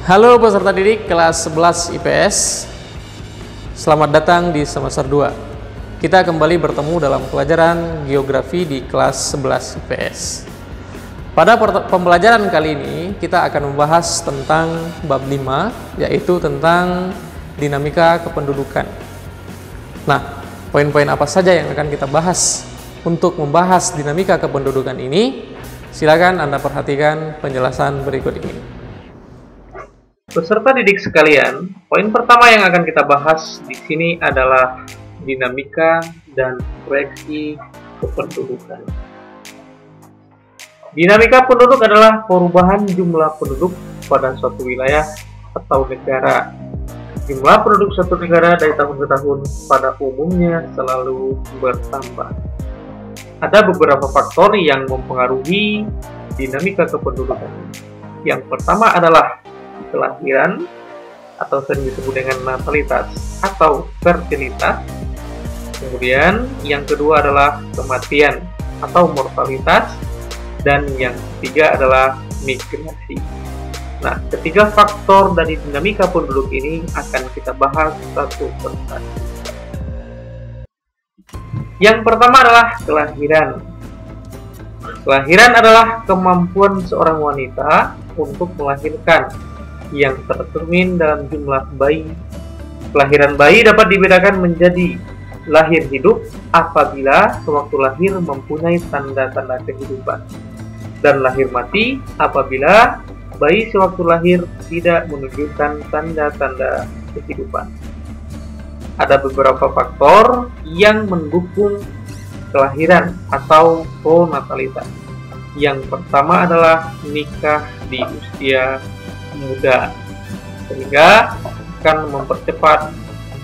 Halo peserta didik kelas 11 IPS. Selamat datang di semester 2. Kita kembali bertemu dalam pelajaran geografi di kelas 11 IPS. Pada pembelajaran kali ini kita akan membahas tentang bab 5, yaitu tentang dinamika kependudukan. Nah, poin-poin apa saja yang akan kita bahas untuk membahas dinamika kependudukan ini? Silakan Anda perhatikan penjelasan berikut ini. Peserta didik sekalian, poin pertama yang akan kita bahas di sini adalah dinamika dan proyeksi kependudukan. Dinamika penduduk adalah perubahan jumlah penduduk pada suatu wilayah atau negara. Jumlah penduduk suatu negara dari tahun ke tahun pada umumnya selalu bertambah. Ada beberapa faktor yang mempengaruhi dinamika kependudukan. Yang pertama adalah kelahiran atau sering disebut dengan natalitas atau fertilitas. Kemudian yang kedua adalah kematian atau mortalitas, dan yang ketiga adalah migrasi. Nah, ketiga faktor dari dinamika penduduk ini akan kita bahas satu persatu. Yang pertama adalah kelahiran. Kelahiran adalah kemampuan seorang wanita untuk melahirkan yang tercermin dalam jumlah bayi. Kelahiran bayi dapat dibedakan menjadi lahir hidup apabila sewaktu lahir mempunyai tanda-tanda kehidupan, dan lahir mati apabila bayi sewaktu lahir tidak menunjukkan tanda-tanda kehidupan. Ada beberapa faktor yang mendukung kelahiran atau pronatalitas. Yang pertama adalah nikah di usia muda, sehingga akan mempercepat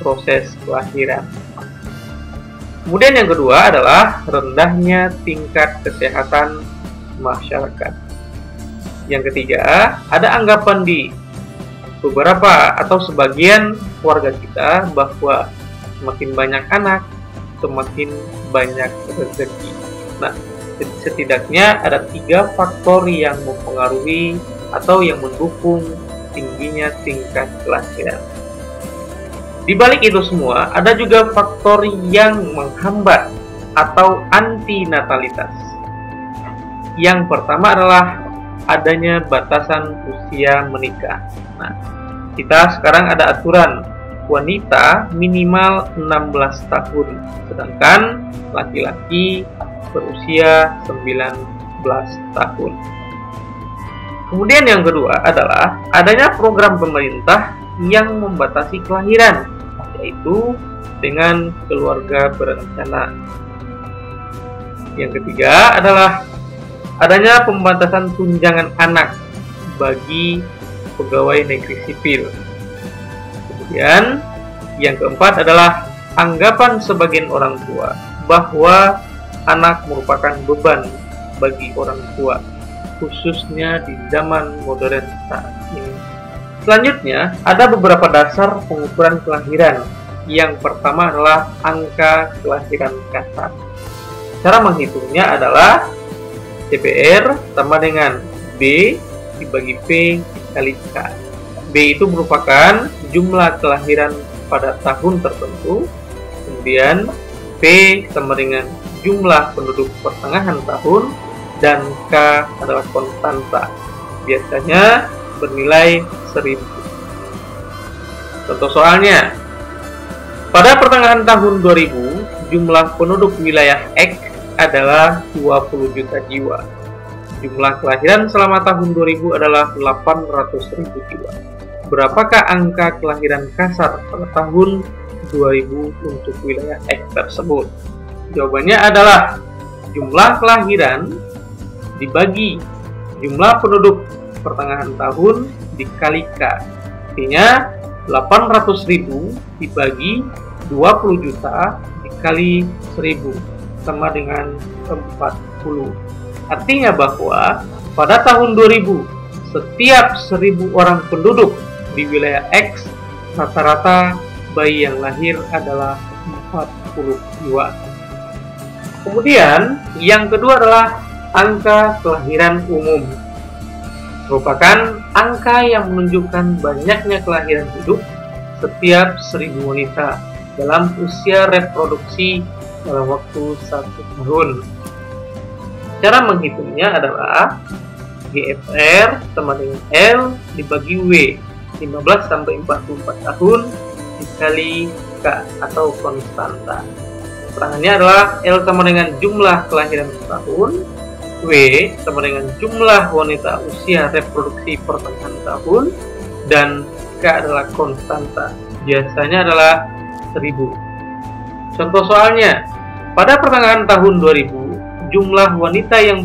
proses kelahiran. Kemudian yang kedua adalah rendahnya tingkat kesehatan masyarakat. Yang ketiga, ada anggapan di beberapa atau sebagian warga kita bahwa semakin banyak anak, semakin banyak rezeki. Nah, setidaknya ada 3 faktor yang mempengaruhi atau yang mendukung tingginya tingkat kelahiran. Di balik itu semua, ada juga faktor yang menghambat atau antinatalitas. Yang pertama adalah adanya batasan usia menikah. Nah, kita sekarang ada aturan wanita minimal 16 tahun, sedangkan laki-laki berusia 19 tahun. Kemudian yang kedua adalah adanya program pemerintah yang membatasi kelahiran, yaitu dengan keluarga berencana. Yang ketiga adalah adanya pembatasan tunjangan anak bagi pegawai negeri sipil. Kemudian yang keempat adalah anggapan sebagian orang tua bahwa anak merupakan beban bagi orang tua, khususnya di zaman modern saat ini. Selanjutnya, ada beberapa dasar pengukuran kelahiran. Yang pertama adalah angka kelahiran kasar. Cara menghitungnya adalah CPR sama dengan B dibagi P dikali K. B itu merupakan jumlah kelahiran pada tahun tertentu, kemudian P sama dengan jumlah penduduk pertengahan tahun, dan K adalah konstanta, biasanya bernilai 1000. Contoh soalnya, pada pertengahan tahun 2000, jumlah penduduk wilayah X adalah 20 juta jiwa. Jumlah kelahiran selama tahun 2000 adalah 800.000 jiwa. Berapakah angka kelahiran kasar pada tahun 2000 untuk wilayah X tersebut? Jawabannya adalah jumlah kelahiran dibagi jumlah penduduk pertengahan tahun dikali K. Artinya 800.000 dibagi 20 juta dikali 1000 sama dengan 40. Artinya bahwa pada tahun 2000 setiap 1000 orang penduduk di wilayah X, rata-rata bayi yang lahir adalah 40 jiwa. Kemudian yang kedua adalah angka kelahiran umum. merupakan angka yang menunjukkan banyaknya kelahiran hidup setiap 1000 wanita dalam usia reproduksi dalam waktu 1 tahun. Cara menghitungnya adalah GFR sama dengan L dibagi W, 15 sampai 44 tahun dikali K atau konstanta. Keterangannya adalah L sama dengan jumlah kelahiran setahun, W sama dengan jumlah wanita usia reproduksi pertengahan tahun, dan K adalah konstanta. Biasanya adalah 1000. Contoh soalnya, pada pertengahan tahun 2000, jumlah wanita yang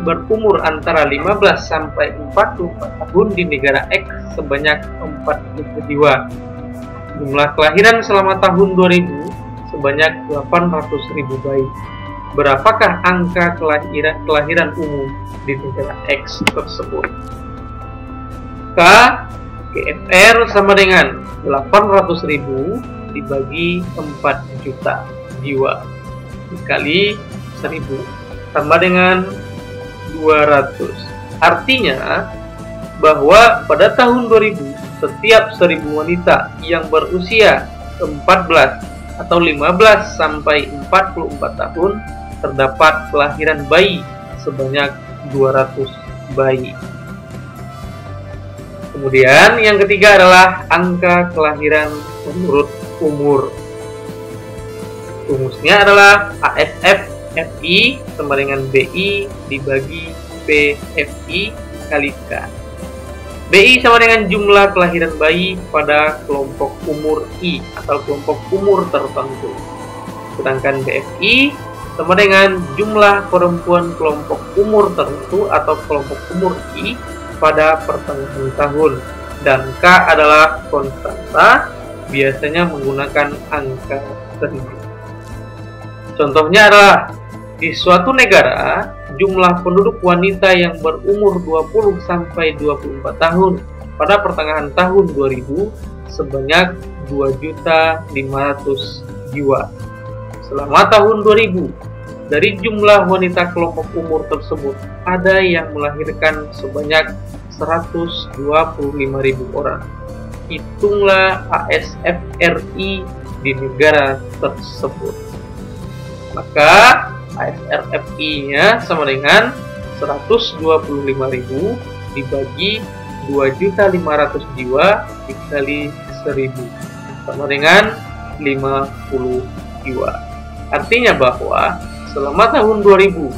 berumur antara 15 sampai 44 tahun di negara X sebanyak 40 jiwa. Jumlah kelahiran selama tahun 2000 sebanyak 800.000 bayi. Berapakah angka kelahiran umum di negara X tersebut? K GFR sama dengan 800.000 dibagi 4 juta jiwa dikali 1000 tambah dengan 200. Artinya bahwa pada tahun 2000 setiap 1000 wanita yang berusia 14 atau 15 sampai 44 tahun terdapat kelahiran bayi sebanyak 200 bayi. Kemudian yang ketiga adalah angka kelahiran menurut umur. Rumusnya adalah ASF FI sama dengan BI dibagi PFI kali K. BI sama dengan jumlah kelahiran bayi pada kelompok umur I atau kelompok umur tertentu. Sedangkan BFI sama dengan jumlah perempuan kelompok umur tertentu atau kelompok umur I pada pertengahan tahun. Dan K adalah konstanta, biasanya menggunakan angka 1000. Contohnya adalah di suatu negara, jumlah penduduk wanita yang berumur 20 sampai 24 tahun pada pertengahan tahun 2000 sebanyak 2.500.000 jiwa. Selama tahun 2000, dari jumlah wanita kelompok umur tersebut, ada yang melahirkan sebanyak 125.000 orang. Hitunglah ASF RI di negara tersebut. Maka ASRFI-nya sama dengan 125.000 dibagi 2.500 jiwa dikali 1000 sama dengan 50 jiwa. Artinya bahwa selama tahun 2000,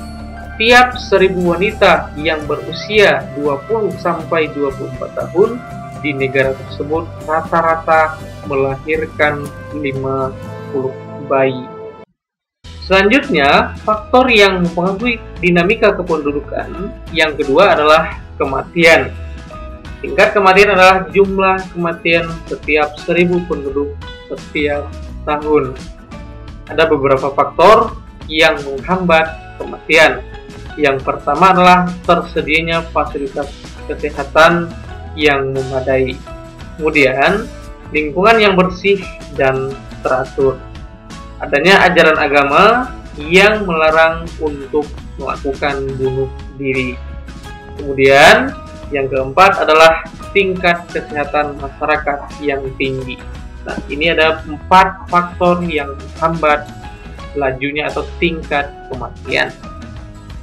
tiap 1000 wanita yang berusia 20 sampai 24 tahun di negara tersebut rata-rata melahirkan 50 bayi. Selanjutnya, faktor yang mempengaruhi dinamika kependudukan yang kedua adalah kematian. Tingkat kematian adalah jumlah kematian setiap 1000 penduduk setiap tahun. Ada beberapa faktor yang menghambat kematian. Yang pertama adalah tersedianya fasilitas kesehatan yang memadai. Kemudian, lingkungan yang bersih dan teratur. Adanya ajaran agama yang melarang untuk melakukan bunuh diri. Kemudian, yang keempat adalah tingkat kesehatan masyarakat yang tinggi. Nah, ini ada 4 faktor yang menghambat lajunya atau tingkat kematian.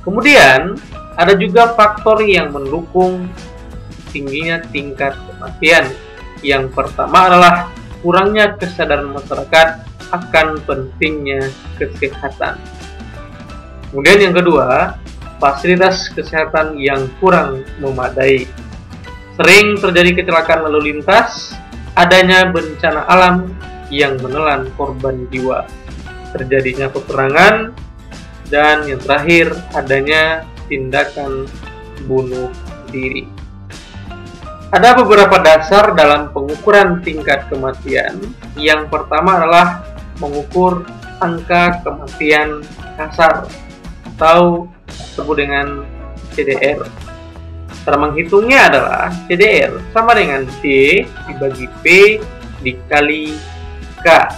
Kemudian, ada juga faktor yang mendukung tingginya tingkat kematian. Yang pertama adalah kurangnya kesadaran masyarakat akan pentingnya kesehatan. Kemudian yang kedua, fasilitas kesehatan yang kurang memadai. Sering terjadi kecelakaan lalu lintas, adanya bencana alam yang menelan korban jiwa, terjadinya peperangan, dan yang terakhir adanya tindakan bunuh diri. Ada beberapa dasar dalam pengukuran tingkat kematian. Yang pertama adalah mengukur angka kematian kasar atau disebut dengan CDR. Cara menghitungnya adalah CDR sama dengan D dibagi P dikali K.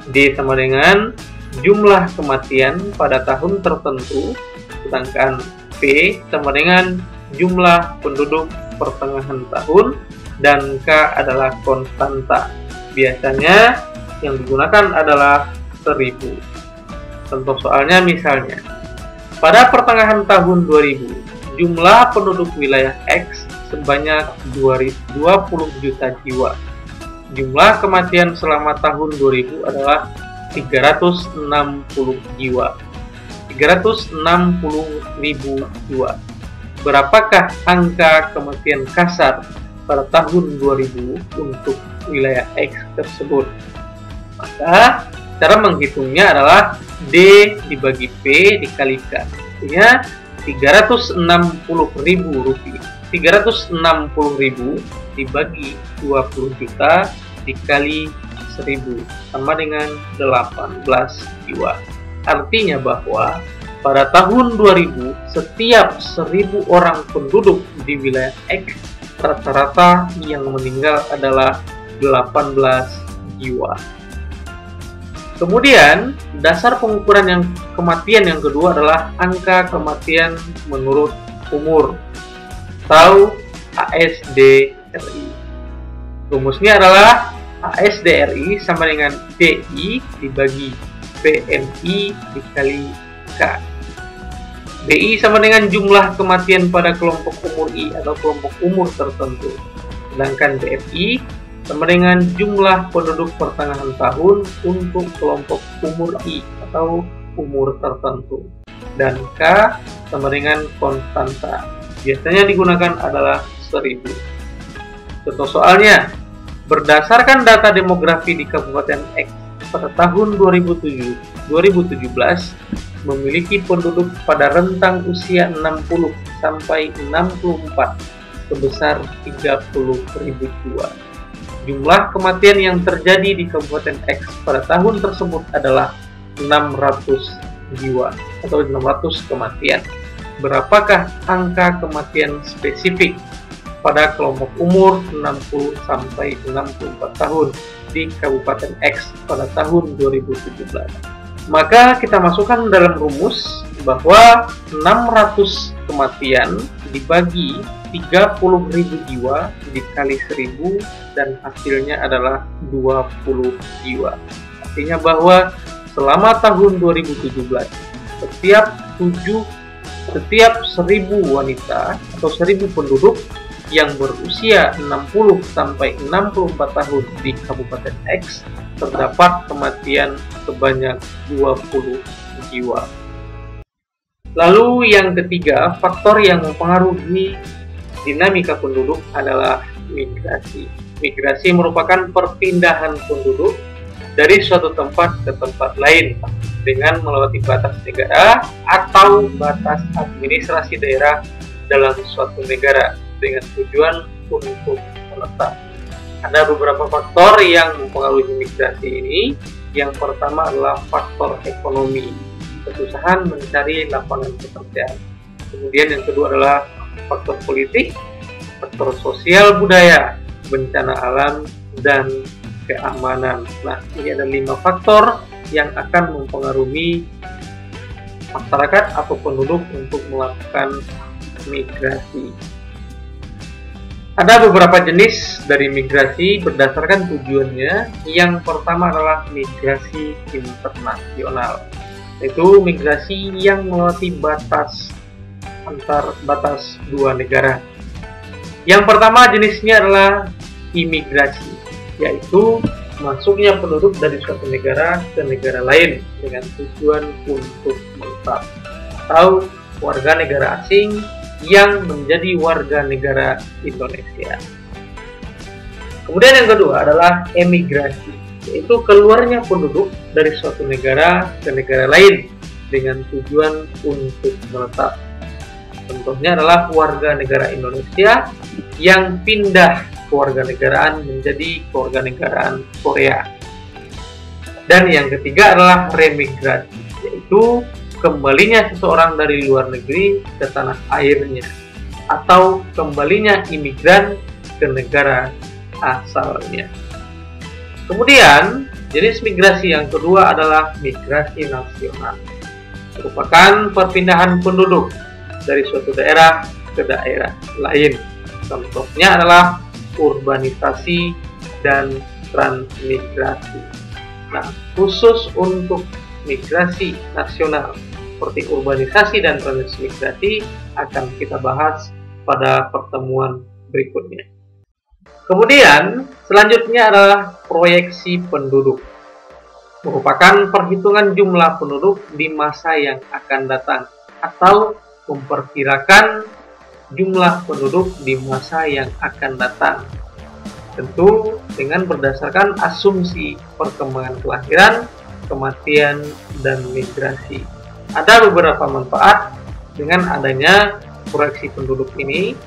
D sama dengan jumlah kematian pada tahun tertentu, sedangkan P sama dengan jumlah penduduk pertengahan tahun, dan K adalah konstanta. Biasanya yang digunakan adalah 1000. Contoh soalnya misalnya, pada pertengahan tahun 2000, jumlah penduduk wilayah X sebanyak 20 juta jiwa. Jumlah kematian selama tahun 2000 adalah 360 jiwa. 360.000 jiwa. Berapakah angka kematian kasar pada tahun 2000 untuk wilayah X tersebut? Maka cara menghitungnya adalah D dibagi P dikali K. Artinya 360.000 rupiah. 360.000 dibagi 20 juta dikali 1000 sama dengan 18 jiwa. Artinya bahwa pada tahun 2000 setiap 1000 orang penduduk di wilayah X rata-rata yang meninggal adalah 18 jiwa. Kemudian dasar pengukuran kematian yang kedua adalah angka kematian menurut umur atau ASDRI. Rumusnya adalah ASDRI sama dengan DI dibagi PMI dikali K. DI sama dengan jumlah kematian pada kelompok umur I atau kelompok umur tertentu. Sedangkan DFI sama dengan jumlah penduduk pertengahan tahun untuk kelompok umur I atau umur tertentu. Dan K sama dengan konstanta. Biasanya digunakan adalah 1000. Contoh soalnya, berdasarkan data demografi di Kabupaten X pada tahun 2017 memiliki penduduk pada rentang usia 60 sampai 64 sebesar 30.000 jiwa. Jumlah kematian yang terjadi di Kabupaten X pada tahun tersebut adalah 600 jiwa atau 600 kematian. Berapakah angka kematian spesifik pada kelompok umur 60 sampai 64 tahun di Kabupaten X pada tahun 2017? Maka kita masukkan dalam rumus bahwa 600 kematian dibagi 30.000 jiwa dikali 1000 dan hasilnya adalah 20 jiwa. Artinya bahwa selama tahun 2017 setiap 1000 wanita atau 1000 penduduk yang berusia 60 sampai 64 tahun di Kabupaten X terdapat kematian sebanyak 20 jiwa. Lalu yang ketiga, faktor yang mempengaruhi dinamika penduduk adalah migrasi. Migrasi merupakan perpindahan penduduk dari suatu tempat ke tempat lain dengan melewati batas negara atau batas administrasi daerah dalam suatu negara dengan tujuan untuk menetap. Ada beberapa faktor yang mempengaruhi migrasi ini. Yang pertama adalah faktor ekonomi, kesusahan mencari lapangan pekerjaan. Kemudian yang kedua adalah faktor politik, faktor sosial budaya, bencana alam, dan keamanan. Nah, ini ada 5 faktor yang akan mempengaruhi masyarakat atau penduduk untuk melakukan migrasi. Ada beberapa jenis dari migrasi berdasarkan tujuannya. Yang pertama adalah migrasi internasional, yaitu migrasi yang melewati batas dua negara. Yang pertama jenisnya adalah imigrasi, yaitu masuknya penduduk dari suatu negara ke negara lain dengan tujuan untuk menetap, atau warga negara asing yang menjadi warga negara Indonesia. Kemudian yang kedua adalah emigrasi, yaitu keluarnya penduduk dari suatu negara ke negara lain dengan tujuan untuk menetap. Contohnya adalah warga negara Indonesia yang pindah kewarganegaraan menjadi kewarganegaraan Korea. Dan yang ketiga adalah remigrasi, yaitu kembalinya seseorang dari luar negeri ke tanah airnya atau kembalinya imigran ke negara asalnya. Kemudian jenis migrasi yang kedua adalah migrasi nasional, merupakan perpindahan penduduk dari suatu daerah ke ke daerah lain. Contohnya adalah urbanisasi dan transmigrasi. Nah, khusus untuk migrasi nasional seperti urbanisasi dan transmigrasi akan kita bahas pada pertemuan berikutnya. Kemudian, selanjutnya adalah proyeksi penduduk. Merupakan perhitungan jumlah penduduk di masa yang akan datang atau memperkirakan jumlah penduduk di masa yang akan datang. Tentu dengan berdasarkan asumsi perkembangan kelahiran, kematian, dan migrasi. Ada beberapa manfaat dengan adanya proyeksi penduduk ini.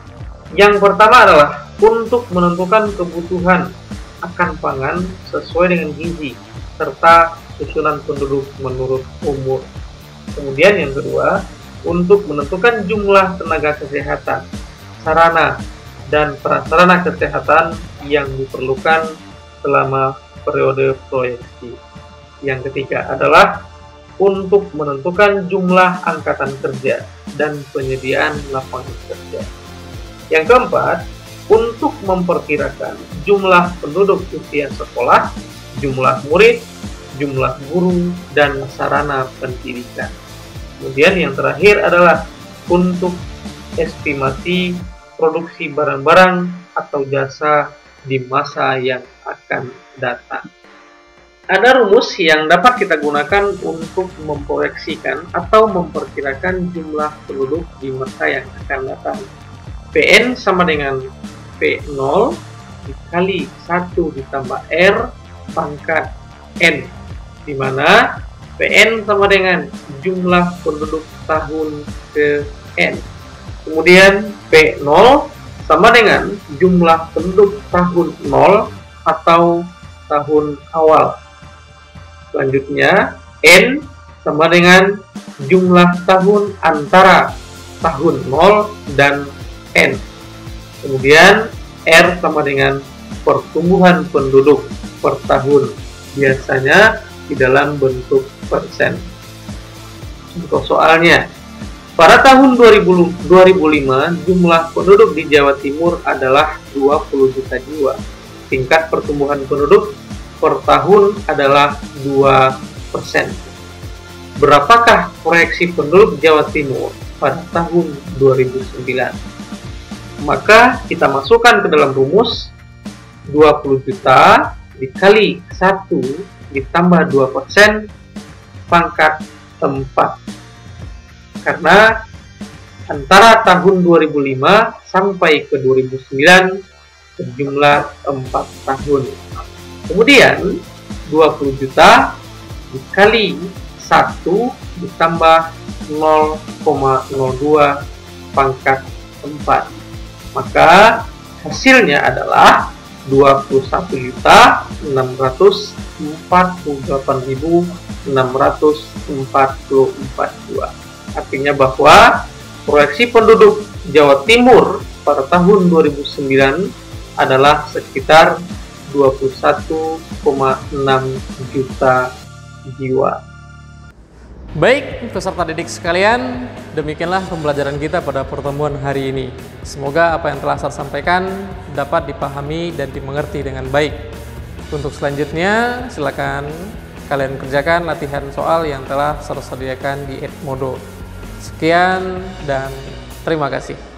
Yang pertama adalah untuk menentukan kebutuhan akan pangan sesuai dengan gizi serta susunan penduduk menurut umur. Kemudian yang kedua, untuk menentukan jumlah tenaga kesehatan, sarana, dan prasarana kesehatan yang diperlukan selama periode proyeksi. Yang ketiga adalah untuk menentukan jumlah angkatan kerja dan penyediaan lapangan kerja. Yang keempat, untuk memperkirakan jumlah penduduk usia sekolah, jumlah murid, jumlah guru, dan sarana pendidikan. Kemudian yang terakhir adalah untuk estimasi produksi barang-barang atau jasa di masa yang akan datang. Ada rumus yang dapat kita gunakan untuk memproyeksikan atau memperkirakan jumlah penduduk di masa yang akan datang. PN sama dengan P0 dikali 1 ditambah R pangkat N, di mana PN sama dengan jumlah penduduk tahun ke N. Kemudian P0 sama dengan jumlah penduduk tahun 0 atau tahun awal. Selanjutnya, N sama dengan jumlah tahun antara tahun 0 dan N. Kemudian, R sama dengan pertumbuhan penduduk per tahun, biasanya di dalam bentuk persen. Untuk soalnya, pada tahun 2005, jumlah penduduk di Jawa Timur adalah 20 juta jiwa. Tingkat pertumbuhan penduduk per tahun adalah 2%. Berapakah proyeksi penduduk Jawa Timur pada tahun 2009? Maka kita masukkan ke dalam rumus 20 juta dikali 1 ditambah 2% pangkat 4. Karena antara tahun 2005 sampai ke 2009 berjumlah 4 tahun. Kemudian 20 juta dikali 1 ditambah 0,02 pangkat 4. Maka hasilnya adalah 21.648.644 Artinya bahwa proyeksi penduduk Jawa Timur pada tahun 2009 adalah sekitar 21,6 juta jiwa. Baik, peserta didik sekalian, demikianlah pembelajaran kita pada pertemuan hari ini. Semoga apa yang telah saya sampaikan dapat dipahami dan dimengerti dengan baik. Untuk selanjutnya, silakan kalian kerjakan latihan soal yang telah saya sediakan di Edmodo. Sekian dan terima kasih.